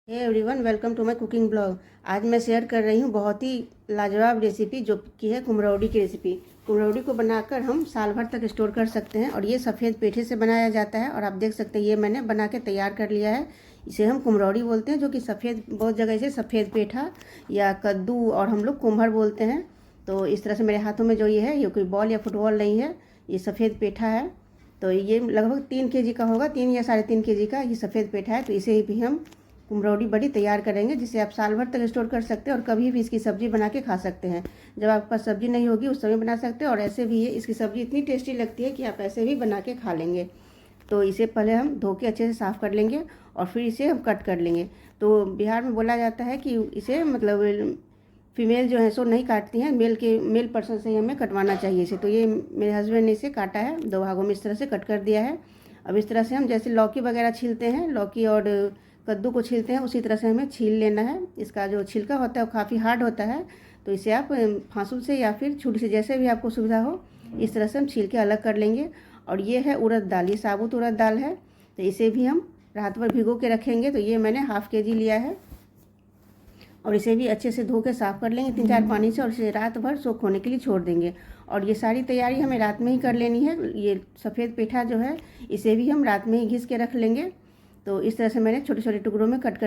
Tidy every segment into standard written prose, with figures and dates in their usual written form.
Hey everyone, welcome to my cooking blog. आज मैं share कर रही हूँ बहुत ही लाजवाब रेसिपी, जो कि है कुम्हरौरी की रेसिपी। कुम्हरौरी को बनाकर हम साल भर तक स्टोर कर सकते हैं और ये सफ़ेद पेठे से बनाया जाता है। और आप देख सकते हैं, ये मैंने बना के तैयार कर लिया है। इसे हम कुम्हरौरी बोलते हैं, जो कि सफ़ेद, बहुत जगह इसे सफ़ेद पेठा या कद्दू और हम लोग कुम्हर बोलते हैं। तो इस तरह से मेरे हाथों में जो ये है, ये कोई बॉल या फुटबॉल नहीं है, ये सफ़ेद पेठा है। तो ये लगभग 3 kg का होगा, 3 या 3.5 kg का ये सफ़ेद पेठा है। तो इसे भी हम कुम्हरौरी बड़ी तैयार करेंगे, जिसे आप साल भर तक स्टोर कर सकते हैं और कभी भी इसकी सब्ज़ी बना के खा सकते हैं। जब आपके पास सब्ज़ी नहीं होगी उस समय बना सकते हैं। और ऐसे भी ये इसकी सब्ज़ी इतनी टेस्टी लगती है कि आप ऐसे भी बना के खा लेंगे। तो इसे पहले हम धो के अच्छे से साफ़ कर लेंगे और फिर इसे हम कट कर लेंगे। तो बिहार में बोला जाता है कि इसे मतलब फीमेल जो है सो नहीं काटती हैं, मेल पर्सन से ही हमें कटवाना चाहिए इसे। तो ये मेरे हस्बैंड ने इसे काटा है, 2 भागों में इस तरह से कट कर दिया है। अब इस तरह से हम जैसे लौकी वगैरह छीलते हैं, लौकी और कद्दू को छीलते हैं, उसी तरह से हमें छील लेना है। इसका जो छिलका होता है वो काफ़ी हार्ड होता है। तो इसे आप फांसुल से या फिर छुरी से, जैसे भी आपको सुविधा हो, इस तरह से हम छील के अलग कर लेंगे। और ये है उड़द दाल, ये साबुत उड़द दाल है। तो इसे भी हम रात भर भिगो के रखेंगे। तो ये मैंने ½ kg लिया है और इसे भी अच्छे से धो के साफ़ कर लेंगे 3-4 पानी से, और इसे रात भर सोख होने के लिए छोड़ देंगे। और ये सारी तैयारी हमें रात में ही कर लेनी है। ये सफ़ेद पेठा जो है, इसे भी हम रात में ही घिस के रख लेंगे। तो इस तरह से मैंने छोटे छोटे टुकड़ों में कट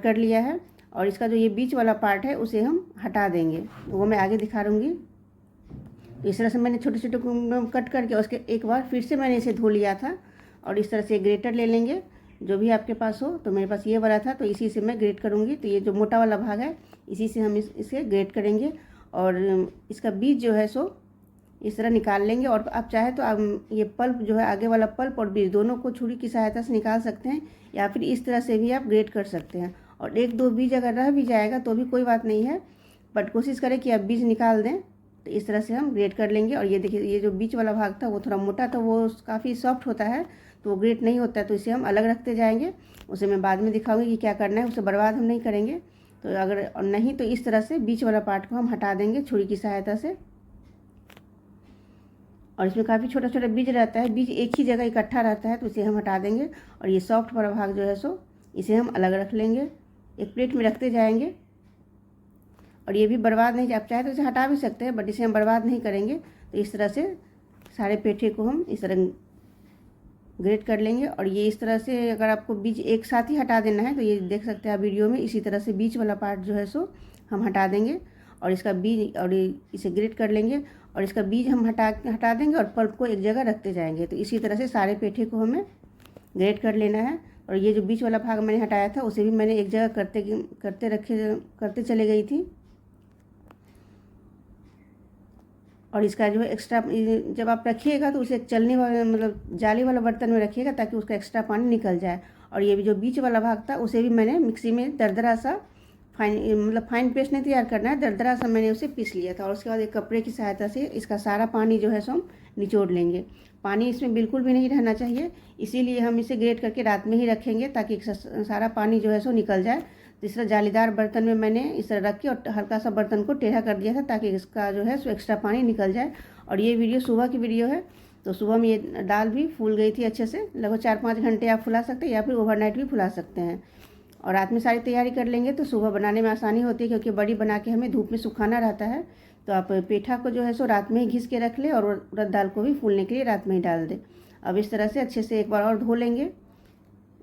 कर लिया है। और इसका जो ये बीच वाला पार्ट है उसे हम हटा देंगे, वो मैं आगे दिखा दूँगी। तो इस तरह से मैंने छोटे छोटे टुकड़ों में कट करके उसके एक बार फिर से मैंने इसे धो लिया था। और इस तरह से ग्रेटर ले लेंगे, जो भी आपके पास हो। तो मेरे पास ये वाला था, तो इसी से मैं ग्रेट करूँगी। तो ये जो मोटा वाला भाग है, इसी से हम इसे ग्रेट करेंगे। और इसका बीज जो है सो इस तरह निकाल लेंगे। और आप चाहे तो आप ये पल्प जो है, आगे वाला पल्प और बीज दोनों को छुरी की सहायता से निकाल सकते हैं, या फिर इस तरह से भी आप ग्रेट कर सकते हैं। और 1-2 बीज अगर रह भी जाएगा तो भी कोई बात नहीं है, बट कोशिश करें कि आप बीज निकाल दें। तो इस तरह से हम ग्रेट कर लेंगे। और ये देखिए, ये जो बीच वाला भाग था वो थोड़ा मोटा था, वो काफ़ी सॉफ्ट होता है, तो वो ग्रेट नहीं होता है। तो इसे हम अलग रखते जाएंगे, उसे मैं बाद में दिखाऊंगी कि क्या करना है, उसे बर्बाद हम नहीं करेंगे। तो अगर नहीं तो इस तरह से बीच वाला पार्ट को हम हटा देंगे छुरी की सहायता से। और इसमें काफ़ी छोटा छोटा बीज रहता है, बीज एक ही जगह इकट्ठा रहता है, तो इसे हम हटा देंगे। और ये सॉफ्ट वाला भाग जो है सो इसे हम अलग रख लेंगे, एक प्लेट में रखते जाएंगे। और ये भी बर्बाद नहीं, आप चाहे तो इसे हटा भी सकते हैं, बट इसे हम बर्बाद नहीं करेंगे। तो इस तरह से सारे पेठे को हम इस तरह ग्रेट कर लेंगे। और ये इस तरह से अगर आपको बीज एक साथ ही हटा देना है तो ये देख सकते हैं आप वीडियो में, इसी तरह से बीच वाला पार्ट जो है सो हम हटा देंगे। और इसका बीज, और इसे ग्रेट कर लेंगे। और इसका बीज हम हटा देंगे और पल्प को एक जगह रखते जाएंगे। तो इसी तरह से सारे पेठे को हमें ग्रेट कर लेना है। और ये जो बीच वाला भाग मैंने हटाया था, उसे भी मैंने एक जगह करते चले गई थी। और इसका जो है एक्स्ट्रा, जब आप रखिएगा तो उसे चलने वाले, मतलब जाली वाला बर्तन में रखिएगा, ताकि उसका एक्स्ट्रा पानी निकल जाए। और ये भी जो बीच वाला भाग था, उसे भी मैंने मिक्सी में दरदरा सा फाइन पेस्ट नहीं तैयार करना है, दरदरा सा मैंने उसे पीस लिया था। और उसके बाद एक कपड़े की सहायता से इसका सारा पानी जो है सो हम निचोड़ लेंगे। पानी इसमें बिल्कुल भी नहीं रहना चाहिए, इसीलिए हम इसे ग्रेट करके रात में ही रखेंगे, ताकि सारा पानी जो है सो निकल जाए। तो इस तरह जालीदार बर्तन में मैंने इस तरह रख के और हल्का सा बर्तन को टेढ़ा कर दिया था, ताकि इसका जो है सो एक्स्ट्रा पानी निकल जाए। और ये वीडियो सुबह की वीडियो है। तो सुबह में ये दाल भी फूल गई थी अच्छे से, लगभग 4-5 घंटे आप फुला सकते हैं, या फिर ओवरनाइट भी फुला सकते हैं। और रात में सारी तैयारी कर लेंगे तो सुबह बनाने में आसानी होती है, क्योंकि बड़ी बना के हमें धूप में सुखाना रहता है। तो आप पेठा को जो है सो रात में ही घिस के रख लें, और उड़द दाल को भी फूलने के लिए रात में ही डाल दें। अब इस तरह से अच्छे से एक बार और धो लेंगे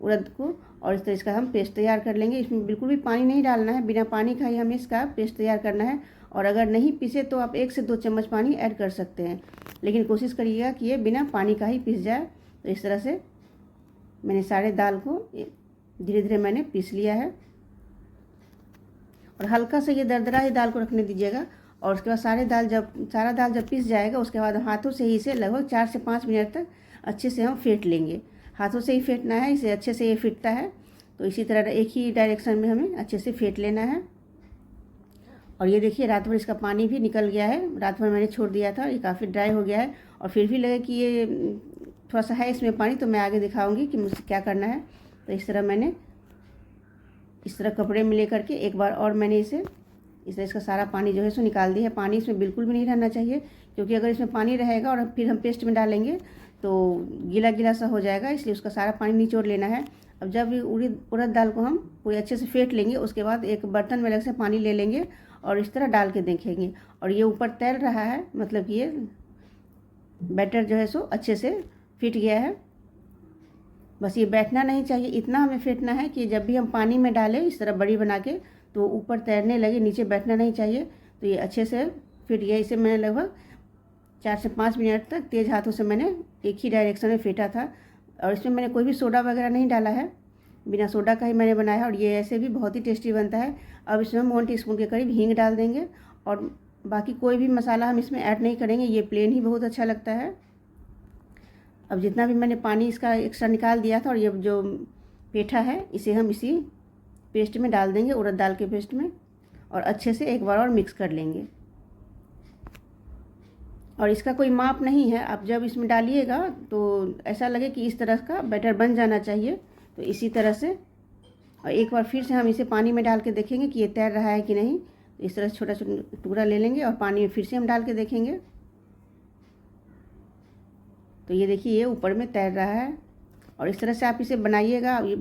उड़द को, और इस तरह इसका हम पेस्ट तैयार कर लेंगे। इसमें बिल्कुल भी पानी नहीं डालना है, बिना पानी का ही हमें इसका पेस्ट तैयार करना है। और अगर नहीं पीसे तो आप 1 से 2 चम्मच पानी ऐड कर सकते हैं, लेकिन कोशिश करिएगा कि ये बिना पानी का ही पीस जाए। तो इस तरह से मैंने सारे दाल को धीरे धीरे मैंने पीस लिया है। और हल्का सा ये दरदरा ही दाल को रखने दीजिएगा। और उसके बाद सारा दाल जब पीस जाएगा, उसके बाद हाथों से ही इसे लगभग 4 से 5 मिनट तक अच्छे से हम फेंट लेंगे। हाथों से ही फेंटना है, इसे अच्छे से ये फिटता है। तो इसी तरह एक ही डायरेक्शन में हमें अच्छे से फेंट लेना है। और ये देखिए, रात भर इसका पानी भी निकल गया है, रात भर मैंने छोड़ दिया था, ये काफ़ी ड्राई हो गया है। और फिर भी लगे कि ये थोड़ा सा है इसमें पानी, तो मैं आगे दिखाऊंगी कि मुझसे क्या करना है। तो इस तरह मैंने इस तरह कपड़े में लेकर के एक बार और मैंने इस तरह इसका सारा पानी जो है सो निकाल दिया है। पानी इसमें बिल्कुल भी नहीं रहना चाहिए, क्योंकि अगर इसमें पानी रहेगा और फिर हम पेस्ट में डालेंगे तो गीला गीला सा हो जाएगा, इसलिए उसका सारा पानी निचोड़ लेना है। अब जब उड़द दाल को हम पूरी अच्छे से फेंट लेंगे, उसके बाद एक बर्तन में अलग से पानी ले लेंगे और इस तरह डाल के देखेंगे। और ये ऊपर तैर रहा है, मतलब ये बैटर जो है सो अच्छे से फिट गया है। बस ये बैठना नहीं चाहिए, इतना हमें फेंटना है कि जब भी हम पानी में डालें इस तरह बड़ी बना के तो ऊपर तैरने लगे, नीचे बैठना नहीं चाहिए। तो ये अच्छे से फिट गया। इसे मैंने लगभग 4 से 5 मिनट तक तेज़ हाथों से मैंने एक ही डायरेक्शन में फेंटा था। और इसमें मैंने कोई भी सोडा वगैरह नहीं डाला है, बिना सोडा का ही मैंने बनाया है और ये ऐसे भी बहुत ही टेस्टी बनता है। अब इसमें हम 1 टीस्पून के करीब हींग डाल देंगे और बाकी कोई भी मसाला हम इसमें ऐड नहीं करेंगे, ये प्लेन ही बहुत अच्छा लगता है। अब जितना भी मैंने पानी इसका एक्स्ट्रा निकाल दिया था और ये जो पेठा है इसे हम इसी पेस्ट में डाल देंगे, उड़द दाल के पेस्ट में, और अच्छे से एक बार और मिक्स कर लेंगे। और इसका कोई माप नहीं है, आप जब इसमें डालिएगा तो ऐसा लगे कि इस तरह का बैटर बन जाना चाहिए, तो इसी तरह से। और एक बार फिर से हम इसे पानी में डाल के देखेंगे कि ये तैर रहा है कि नहीं। तो इस तरह से छोटा छोटा टुकड़ा ले लेंगे और पानी में फिर से हम डाल के देखेंगे। तो ये देखिए ये ऊपर में तैर रहा है। और इस तरह से आप इसे बनाइएगा। ये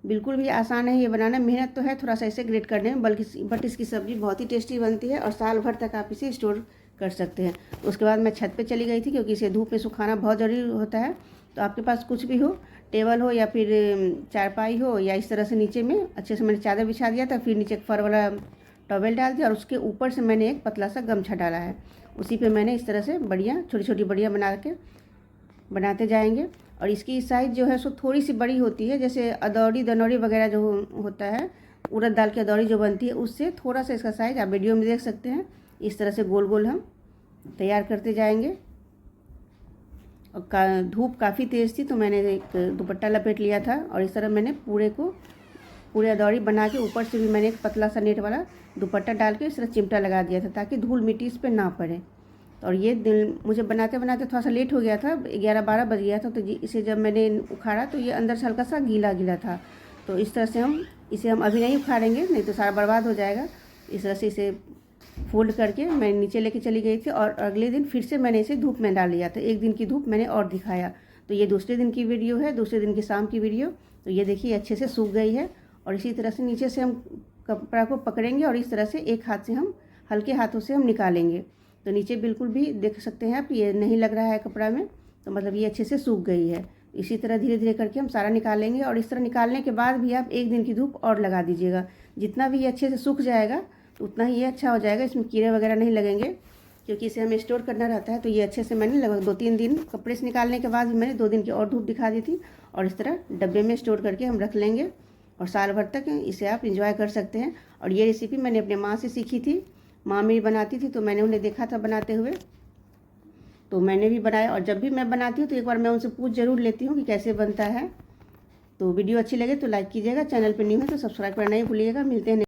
बिल्कुल भी आसान है ये बनाना, मेहनत तो है थोड़ा सा इसे ग्रेट करने में, बट इसकी सब्ज़ी बहुत ही टेस्टी बनती है और साल भर तक आप इसे स्टोर कर सकते हैं। तो उसके बाद मैं छत पे चली गई थी क्योंकि इसे धूप में सुखाना बहुत ज़रूरी होता है। तो आपके पास कुछ भी हो, टेबल हो या फिर चारपाई हो, या इस तरह से नीचे में अच्छे से मैंने चादर बिछा दिया था, फिर नीचे फर वाला टॉवेल डाल दिया और उसके ऊपर से मैंने एक पतला सा गमछा डाला है। उसी पे मैंने इस तरह से बढ़िया छोटी छोटी बढ़िया बनाते जाएंगे। और इसकी साइज़ जो है सो थोड़ी सी बड़ी होती है, जैसे अदौड़ी दनौड़ी वगैरह जो होता है, उड़द दाल की अदौड़ी जो बनती है उससे थोड़ा सा इसका साइज़ आप वीडियो में देख सकते हैं। इस तरह से गोल गोल हम तैयार करते जाएंगे। और धूप काफ़ी तेज़ थी तो मैंने एक दुपट्टा लपेट लिया था और इस तरह मैंने पूरे अदौड़ी बना के ऊपर से भी मैंने एक पतला सा नेट वाला दुपट्टा डाल के इस तरह चिमटा लगा दिया था ताकि धूल मिट्टी इस पर ना पड़े। और ये मुझे बनाते बनाते थोड़ा सा लेट हो गया था, 11-12 बज गया था। तो इसे जब मैंने उखाड़ा तो ये अंदर से हल्का सा गीला गीला था। तो इस तरह से इसे हम अभी नहीं उखाड़ेंगे, नहीं तो सारा बर्बाद हो जाएगा। इस तरह से इसे फोल्ड करके मैं नीचे लेके चली गई थी और अगले दिन फिर से मैंने इसे धूप में डाल लिया था। एक दिन की धूप मैंने और दिखाया। तो ये दूसरे दिन की वीडियो है, दूसरे दिन की शाम की वीडियो। तो ये देखिए अच्छे से सूख गई है। और इसी तरह से नीचे से हम कपड़ा को पकड़ेंगे और इस तरह से एक हाथ से हम हल्के हाथों से हम निकालेंगे। तो नीचे बिल्कुल भी देख सकते हैं आप, ये नहीं लग रहा है कपड़ा में, तो मतलब ये अच्छे से सूख गई है। इसी तरह धीरे धीरे करके हम सारा निकालेंगे। और इस तरह निकालने के बाद भी आप एक दिन की धूप और लगा दीजिएगा। जितना भी ये अच्छे से सूख जाएगा तो उतना ही ये अच्छा हो जाएगा, इसमें कीड़े वगैरह नहीं लगेंगे क्योंकि इसे हमें स्टोर करना रहता है। तो ये अच्छे से मैंने लगभग 2-3 दिन कपड़े से निकालने के बाद मैंने 2 दिन की और धूप दिखा दी थी। और इस तरह डब्बे में स्टोर करके हम रख लेंगे और साल भर तक इसे आप इंजॉय कर सकते हैं। और ये रेसिपी मैंने अपने माँ से सीखी थी, माँ मेरी बनाती थी तो मैंने उन्हें देखा था बनाते हुए, तो मैंने भी बनाया। और जब भी मैं बनाती हूँ तो एक बार मैं उनसे पूछ ज़रूर लेती हूँ कि कैसे बनता है। तो वीडियो अच्छी लगे तो लाइक कीजिएगा, चैनल पर न्यू है तो सब्सक्राइब करना नहीं भूलिएगा। मिलते हैं